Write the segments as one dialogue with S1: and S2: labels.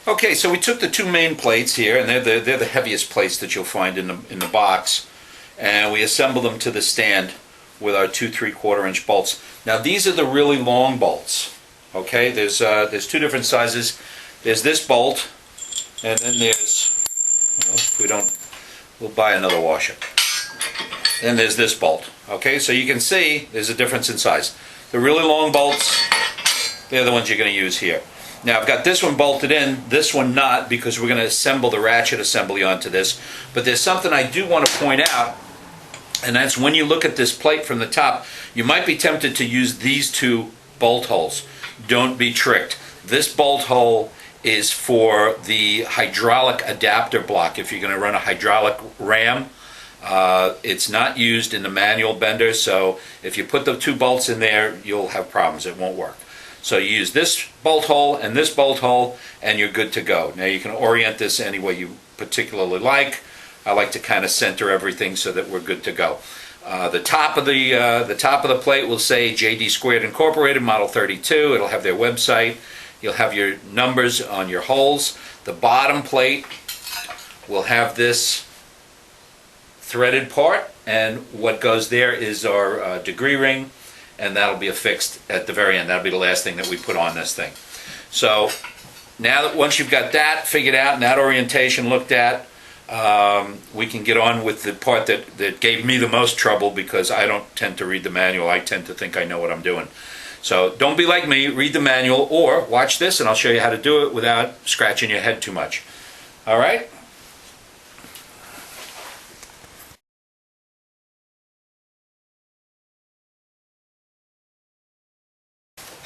S1: Okay, so we took the two main plates here, and they're the heaviest plates that you'll find in the box, and we assembled them to the stand with our 2 3/4 inch bolts. Now these are the really long bolts. Okay, there's two different sizes. There's this bolt, and then there's, well, if we don't, we'll buy another washer. Then there's this bolt. Okay, so you can see there's a difference in size. The really long bolts, they're the ones you're going to use here. Now I've got this one bolted in, this one not, because we're going to assemble the ratchet assembly onto this. But there's something I do want to point out, and that's when you look at this plate from the top, you might be tempted to use these two bolt holes. Don't be tricked. This bolt hole is for the hydraulic adapter block. If you're going to run a hydraulic ram, it's not used in the manual bender, so if you put the two bolts in there, you'll have problems. It won't work. So you use this bolt hole and this bolt hole, and you're good to go. Now you can orient this any way you particularly like. I like to kind of center everything so that we're good to go. The top of the plate will say JD Squared Incorporated, Model 32. It'll have their website. You'll have your numbers on your holes. The bottom plate will have this threaded part, and what goes there is our degree ring, and that'll be affixed at the very end. That'll be the last thing that we put on this thing. So now that once you've got that figured out and that orientation looked at, we can get on with the part that gave me the most trouble, because I don't tend to read the manual. I tend to think I know what I'm doing. So don't be like me, read the manual, or watch this and I'll show you how to do it without scratching your head too much. All right?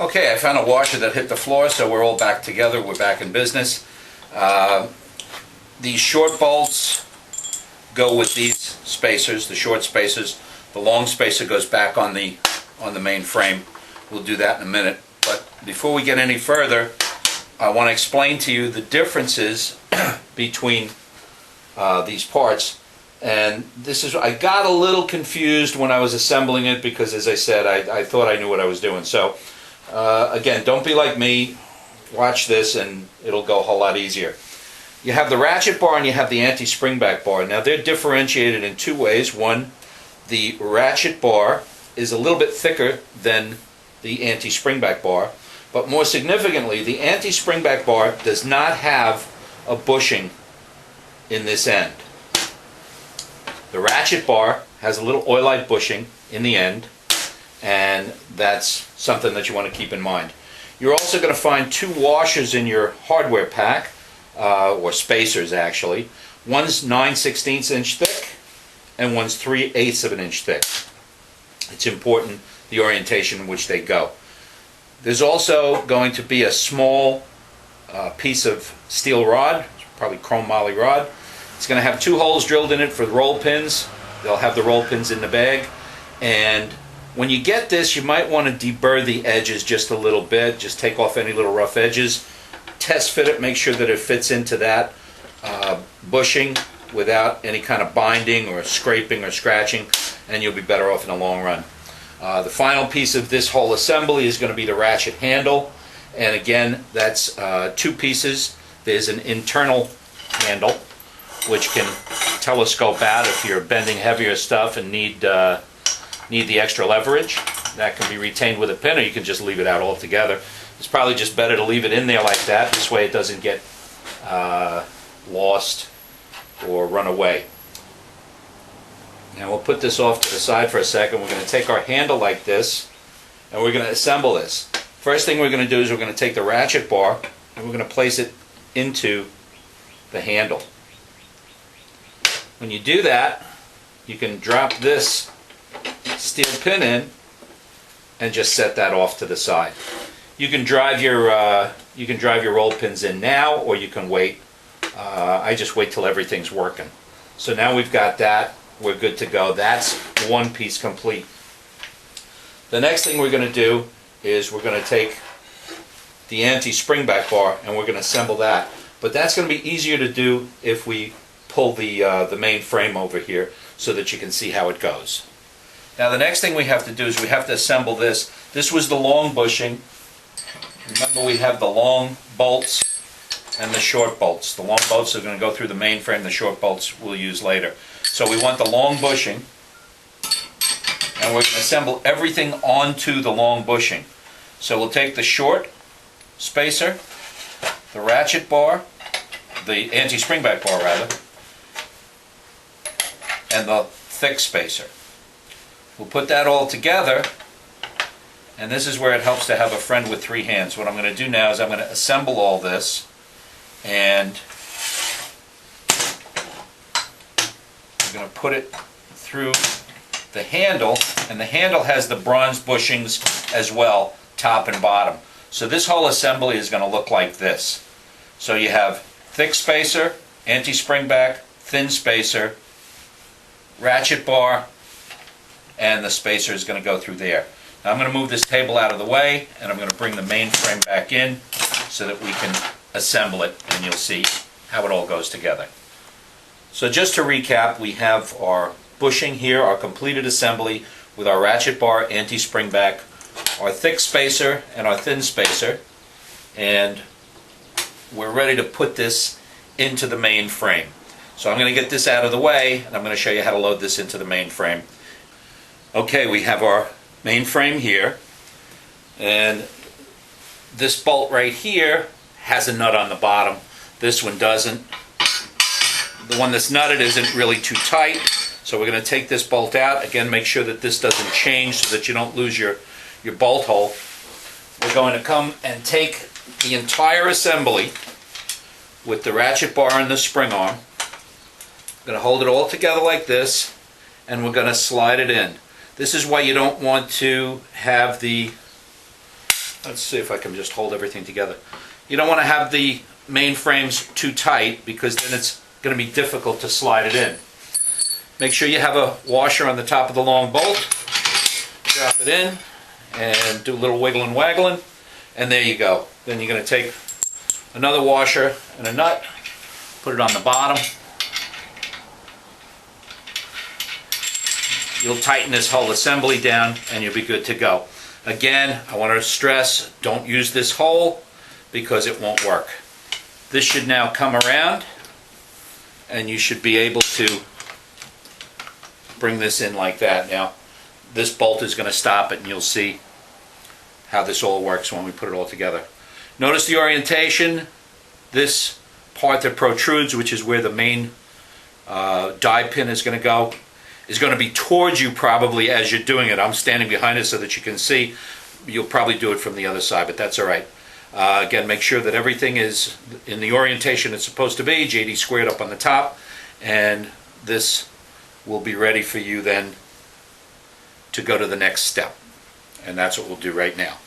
S1: Okay, I found a washer that hit the floor, so we're all back together. We're back in business. These short bolts go with these spacers, the short spacers. The long spacer goes back on the main frame. We'll do that in a minute. But before we get any further, I want to explain to you the differences between these parts. And this is, I got a little confused when I was assembling it, because as I said, I thought I knew what I was doing. So again, don't be like me. Watch this and it'll go a whole lot easier. You have the ratchet bar and you have the anti-springback bar. Now they're differentiated in two ways. One, the ratchet bar is a little bit thicker than the anti-springback bar, but more significantly, the anti-springback bar does not have a bushing in this end. The ratchet bar has a little oilite bushing in the end, and that's something that you want to keep in mind. You're also going to find two washers in your hardware pack, or spacers actually. One's 9/16 inch thick and one's 3/8 of an inch thick. It's important the orientation in which they go. There's also going to be a small piece of steel rod, probably chrome moly rod. It's going to have two holes drilled in it for the roll pins. They'll have the roll pins in the bag, and when you get this, you might want to deburr the edges just a little bit. Just take off any little rough edges. Test fit it, make sure that it fits into that bushing without any kind of binding or scraping or scratching, and you'll be better off in the long run. The final piece of this whole assembly is going to be the ratchet handle, and again, that's two pieces. There's an internal handle, which can telescope out if you're bending heavier stuff and need the extra leverage. That can be retained with a pin, or you can just leave it out altogether. It's probably just better to leave it in there like that. This way it doesn't get lost or run away. Now we'll put this off to the side for a second. We're going to take our handle like this, and we're going to assemble this. First thing we're going to do is we're going to take the ratchet bar and we're going to place it into the handle. When you do that, you can drop this steel pin in and just set that off to the side. You can drive your roll pins in now, or you can wait. I just wait till everything's working. So now we've got that. We're good to go. That's one piece complete. The next thing we're going to do is we're going to take the anti-springback bar and we're going to assemble that. But that's going to be easier to do if we pull the main frame over here so that you can see how it goes. Now the next thing we have to do is we have to assemble this. This was the long bushing. Remember, we have the long bolts and the short bolts. The long bolts are going to go through the main frame, the short bolts we'll use later. So we want the long bushing, and we're going to assemble everything onto the long bushing. So we'll take the short spacer, the ratchet bar, the anti-springback bar rather, and the thick spacer. We'll put that all together, and this is where it helps to have a friend with three hands. What I'm going to do now is I'm going to assemble all this, and I'm going to put it through the handle, and the handle has the bronze bushings as well, top and bottom. So this whole assembly is going to look like this. So you have thick spacer, anti-springback, thin spacer, ratchet bar, and the spacer is going to go through there. Now I'm going to move this table out of the way, and I'm going to bring the main frame back in so that we can assemble it, and you'll see how it all goes together. So just to recap, we have our bushing here, our completed assembly with our ratchet bar, anti-springback, our thick spacer, and our thin spacer, and we're ready to put this into the main frame. So I'm going to get this out of the way, and I'm going to show you how to load this into the main frame. Okay, we have our main frame here, and this bolt right here has a nut on the bottom. This one doesn't. The one that's nutted isn't really too tight, so we're going to take this bolt out. Again, make sure that this doesn't change so that you don't lose your bolt hole. We're going to come and take the entire assembly with the ratchet bar and the spring arm. We're going to hold it all together like this, and we're going to slide it in. This is why you don't want to have the, let's see if I can just hold everything together. You don't want to have the main frames too tight, because then it's going to be difficult to slide it in. Make sure you have a washer on the top of the long bolt. Drop it in and do a little wiggling waggling, and there you go. Then you're going to take another washer and a nut, put it on the bottom. You'll tighten this whole assembly down, and you'll be good to go. Again, I want to stress, don't use this hole because it won't work. This should now come around, and you should be able to bring this in like that. Now, this bolt is going to stop it, and you'll see how this all works when we put it all together. Notice the orientation. This part that protrudes, which is where the main die pin is going to go, is going to be towards you probably as you're doing it. I'm standing behind it so that you can see. You'll probably do it from the other side, but that's all right. Again, make sure that everything is in the orientation it's supposed to be, JD squared up on the top, and this will be ready for you then to go to the next step. And that's what we'll do right now.